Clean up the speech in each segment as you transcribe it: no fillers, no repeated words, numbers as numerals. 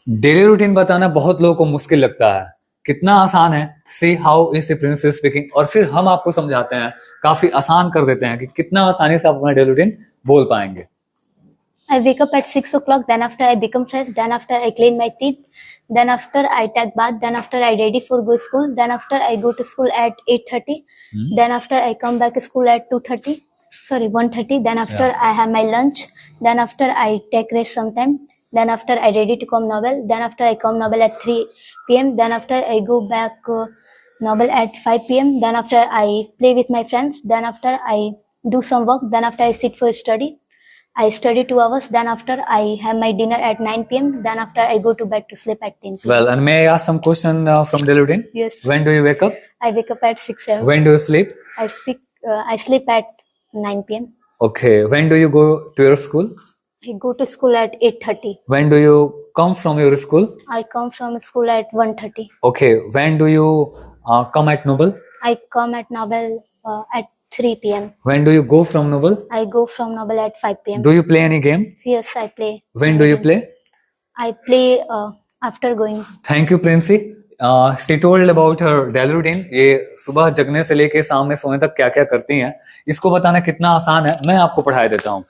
Daily routine बताना बहुत लोगों को मुश्किल लगता है, कितना आसान है। See how is Prince speaking. और फिर हम आपको समझाते हैं, काफी आसान कर देते हैं कि कितना आसानी से आप अपना डेली रूटीन बोल पाएंगे। I wake up at 6 o'clock, then after I become fresh, then after I clean my teeth, then after I take bath, then after I ready for go school, then after I go to school at 8:30, then after I come back school at 1:30, then after I have my lunch, then after I take rest sometime, then after I ready to come novel, then after I come novel at 3 p.m, then after I go back novel at 5 p.m, then after I play with my friends, then after I do some work, then after I sit for study. I study 2 hours, then after I have my dinner at 9 p.m, then after I go to bed to sleep at 10 p.m. Well, and may I ask some question from daily routine? Yes. When do you wake up? I wake up at 6 a.m. When do you sleep? I sleep at 9 p.m. Okay. When do you go to your school? I go to school at 8:30. When do you come from your school? I come from school at 1:30. Okay. When do you come at Noble? I come at Novel at 3 p.m. When do you go from Noble? I go from Novel at 5 p.m. Do you play any game? Yes, I play. When do you play? I play after going. Thank you, Princey. She told about her daily routine. ये सुबह जगने से लेके शाम में सोने तक क्या क्या करती हैं, इसको बताना कितना आसान है। मैं आपको पढ़ाई देता हूँ।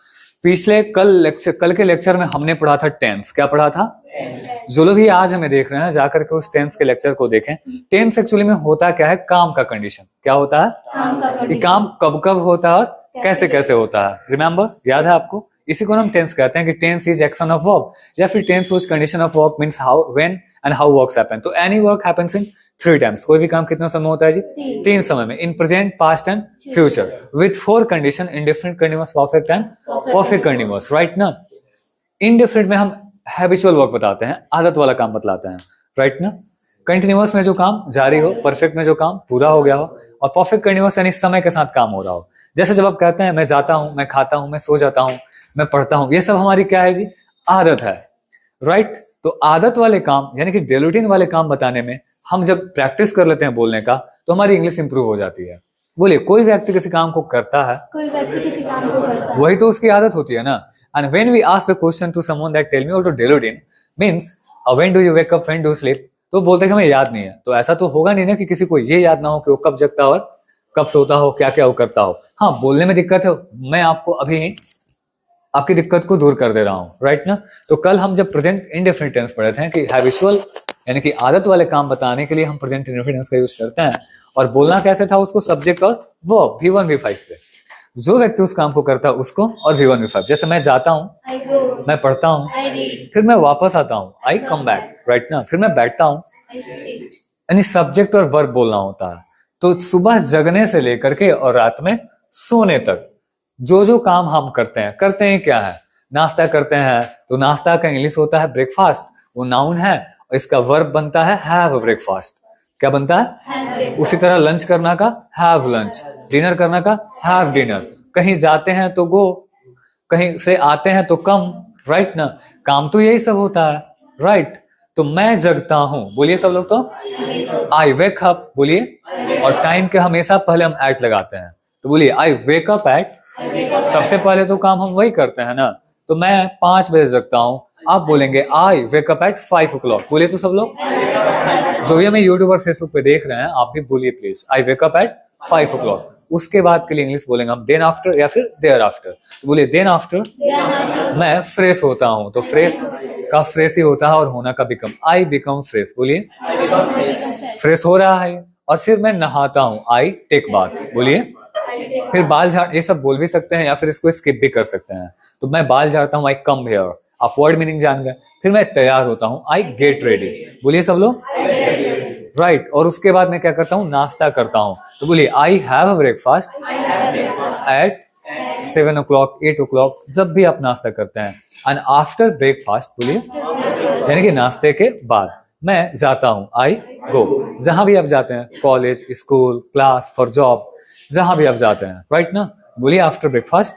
पिछले कल के लेक्चर में हमने पढ़ा था टेंस। क्या पढ़ा था? जो लोग भी आज हमें देख रहे हैं, जाकर के उस टेंस के लेक्चर को देखें। टेंस एक्चुअली में होता क्या है? काम का कंडीशन। क्या होता है? काम का ये काम कब कब होता है और कैसे कैसे होता है? रिमेम्बर, याद है आपको? इसी को हम टेंस कहते हैं कि tense is action of verb, या फिर tense which condition of verb means how, when and how works happen. तो any work happens in 3 times. कोई भी काम कितना समय होता है जी? 3 समय में। In present, past and future, with 4 condition: indifferent, continuous, perfect and perfect continuous. Right ना? इंडिफरेंट में हम हैबिचुअल वर्क बताते हैं, आदत वाला काम बतलाते हैं। राइट ना? कंटिन्यूअस में जो काम जारी हो, परफेक्ट में जो काम पूरा हो गया हो, और परफेक्ट कंटिन्यूअस यानी समय के साथ काम हो रहा हो। जैसे जब आप कहते हैं मैं जाता हूं, मैं खाता हूं, मैं सो जाता हूं, मैं पढ़ता हूं, ये सब हमारी क्या है जी? आदत है। राइट? तो आदत वाले काम यानी कि डेली रूटीन वाले काम बताने में हम जब प्रैक्टिस कर लेते हैं बोलने का, तो हमारी इंग्लिश इंप्रूव हो जाती है। बोलिए, कोई व्यक्ति किसी काम को करता है, कोई व्यक्ति किसी काम को करता है, वही तो उसकी आदत होती है ना। And when we ask the question to someone that tell me what is daily routine means when do you wake up, when do you sleep, तो बोलते हैं कि हमें याद नहीं है। तो ऐसा तो होगा नहीं ना कि किसी को ये याद ना हो कि वो कब जगता हो और कब सोता हो, क्या क्या वो करता हो। हाँ, बोलने में दिक्कत है, मैं आपको अभी आपकी दिक्कत को दूर कर दे रहा हूँ। राइट ना? तो कल हम जब प्रेजेंट इंडेफिनिट टेंस पढ़े थे कि हैबिचुअल यानी कि आदत वाले काम बताने के लिए हम प्रेजेंट इंडेफिनिट टेंस का यूज करते हैं, और बोलना कैसे था उसको? सब्जेक्ट और वर्ब, V1 V5 पे। जो व्यक्ति उस काम को करता है उसको, और V1 V5। जैसे मैं जाता हूँ, मैं पढ़ता हूँ, फिर मैं वापस आता हूँ, आई कम बैक। राइट ना? फिर मैं बैठता हूँ, यानी सब्जेक्ट और वर्ब बोलना होता है। तो सुबह जगने से लेकर के और रात में सोने तक जो जो काम हम करते हैं क्या है? नाश्ता करते हैं, तो नाश्ता का इंग्लिश होता है ब्रेकफास्ट, वो नाउन है, और इसका वर्ब बनता है हैव ब्रेकफास्ट। क्या बनता है? उसी तरह लंच करना का हैव लंच, डिनर करना का हैव डिनर। कहीं जाते हैं तो गो, कहीं से आते हैं तो कम। राइट ना? काम तो यही सब होता है। राइट? तो मैं जगता हूं, बोलिए सब लोग। तो आई वेक अप, बोलिए। और टाइम के हमेशा पहले हम एट लगाते हैं, तो बोलिए आई वेक अप एट। सबसे पहले तो काम हम वही करते हैं ना। तो मैं 5 बजे जगता हूं, आप बोलेंगे आई वेक अप एट 5 o'clock। बोलिए तो सब लोग। जो भी हमें यूट्यूब और फेसबुक पे देख रहे हैं, आप भी बोलिए please, I wake up at 5 o'clock। उसके बाद के लिए इंग्लिश बोलेंगे हम देन आफ्टर या फिर देयर आफ्टर। तो बोलिए देन आफ्टर मैं फ्रेश होता हूं। तो फ्रेश का फ्रेश ही होता है और होना का बिकम, आई बिकम फ्रेश। बोलिए फ्रेश हो रहा है। और फिर मैं नहाता हूं, आई टेक बाथ। बोलिए। फिर बाल झाड़, ये सब बोल भी सकते हैं या फिर इसको स्किप भी कर सकते हैं। तो मैं बाल झाड़ता हूं, आई कम हेयर। आप वर्ड मीनिंग जान गए। फिर मैं तैयार होता हूं, आई गेट रेडी। बोलिए सब लोग। राइट? और उसके बाद मैं क्या करता हूं? नाश्ता करता हूं। तो बोलिए I have a breakfast at 7 o'clock, 8 o'clock, जब भी आप नाश्ता करते हैं। एंड आफ्टर ब्रेकफास्ट, बोलिए, यानी कि नाश्ते के बाद मैं जाता हूं, आई गो। जहां भी आप जाते हैं, college, school, class, for job, जहां भी आप जाते हैं। राइट ना? बोलिए after breakfast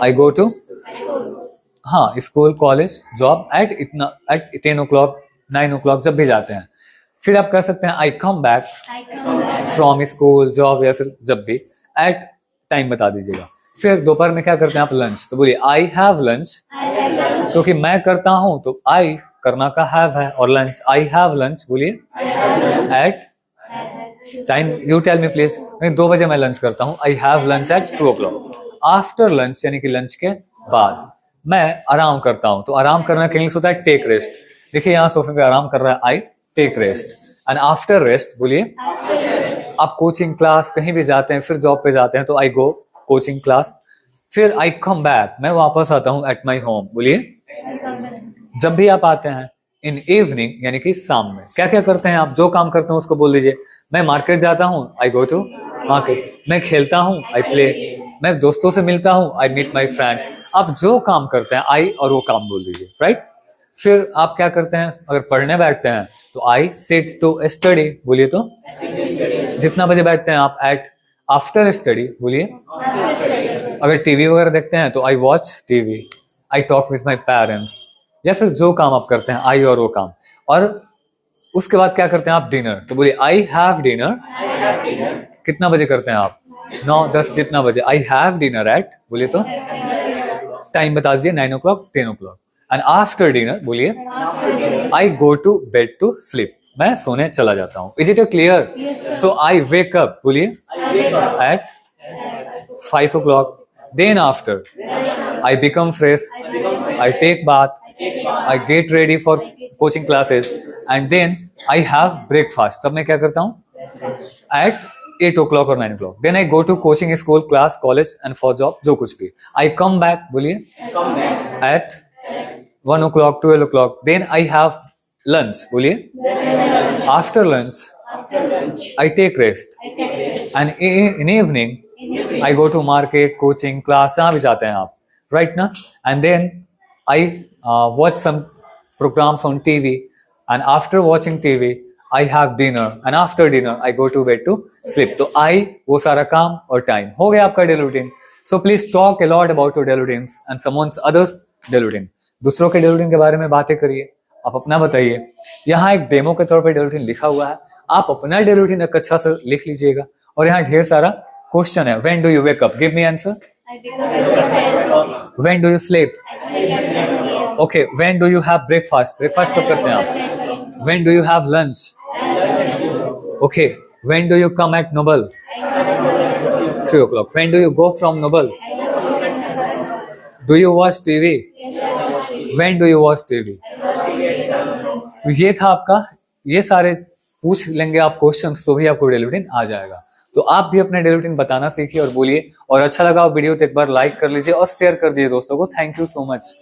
I go to, हाँ, school, college, job, at 10 o'clock, 9 o'clock, जब भी जाते हैं। फिर आप कह सकते हैं I come back from school, job, या फिर जब भी, एट टाइम बता दीजिएगा। फिर दोपहर में क्या करते हैं आप? लंच। तो बोलिए आई हैव लंच, क्योंकि मैं करता हूं तो आई करना का हैव है, और लंच आई हैव लंच, बोलिए at time, you tell me please. 2 बजे मैं लंच करता हूँ, I have lunch at 2 o'clock। After lunch यानी कि लंच के बाद मैं आराम करता हूँ, तो आराम करना के इंग्लिश होता है टेक रेस्ट। देखिए यहाँ सोफे पे आराम कर रहा है, I take rest. And after rest बोलिए, आप कोचिंग क्लास कहीं भी जाते हैं, फिर जॉब पे जाते हैं, तो आई गो कोचिंग क्लास। फिर आई कम बैक, मैं वापस आता हूँ एट माई होम, बोलिए जब भी आप आते हैं। इन इवनिंग यानी कि शाम में क्या क्या करते हैं आप, जो काम करते हैं उसको बोल दीजिए। मैं मार्केट जाता हूँ, आई गो टू मार्केट। मैं खेलता हूँ, आई प्ले। मैं दोस्तों से मिलता हूँ, आई मीट माई फ्रेंड्स। आप जो काम करते हैं आई और वो काम बोल दीजिए, राइट। फिर आप क्या करते हैं, अगर पढ़ने बैठते हैं तो आई सिट टू स्टडी, बोलिए तो जितना बजे बैठते हैं आप, एट आफ्टर स्टडी, बोलिए। अगर टीवी वगैरह देखते हैं तो I watch TV, I talk with my parents, या फिर जो काम आप करते हैं आई और वो काम। और उसके बाद क्या करते हैं आप, डिनर, तो बोलिए आई हैव डिनर। कितना बजे करते हैं आप, 9-10 जितना बजे। आई हैव डिनर एट, बोलिए तो टाइम बता दीजिए, 9 o'clock 10 o'clock। And after dinner बोलिए, I go to bed to sleep, मैं सोने चला जाता हूँ। Is it clear? So I wake up, बोलिए at 5 o'clock। Then after I become fresh, I take bath, I get ready for coaching classes, and then I have breakfast। तब मैं क्या करता हूँ, at 8 o'clock और 9 o'clock। Then I go to coaching school, class, college and for job, जो कुछ भी। I come back, बोलिए at 1 o'clock 12 o'clock। Then I have lunch, बोलिए after lunch I take rest, and in evening I go to market, coaching, class, जहाँ भी जाते हैं आप, right ना। And then I watch some programs on TV, and after watching TV I have dinner, and after dinner I go to bed to sleep। तो I वो सारा काम और टाइम हो गया आपका daily routine. So please talk a lot about your daily routines and someone's others daily routine। दूसरों के डेली रूटीन के बारे में बातें करिए, आप अपना बताइए। यहाँ एक डेमो के तौर पे डेली रूटीन लिखा हुआ है, आप अपना डेली रूटीन एक अच्छा से लिख लीजिएगा। और यहाँ ढेर सारा क्वेश्चन है। When do you wake up? Give me answer। I wake up at 6 a.m. When do you sleep? I sleep at 7 p.m. Okay, when do you have breakfast? Breakfast कब करते हैं आप? When do you have lunch? Okay, when do you come at Noble? 3 o'clock। When do you go from Noble? Do you watch TV? When do you watch TV? तो ये था आपका, ये सारे पूछ लेंगे आप क्वेश्चंस तो भी आपको डेली रूटीन आ जाएगा। तो आप भी अपने डेली रूटीन बताना सीखिए और बोलिए। और अच्छा लगा वीडियो तो एक बार लाइक कर लीजिए और शेयर कर दीजिए दोस्तों को। Thank you so much.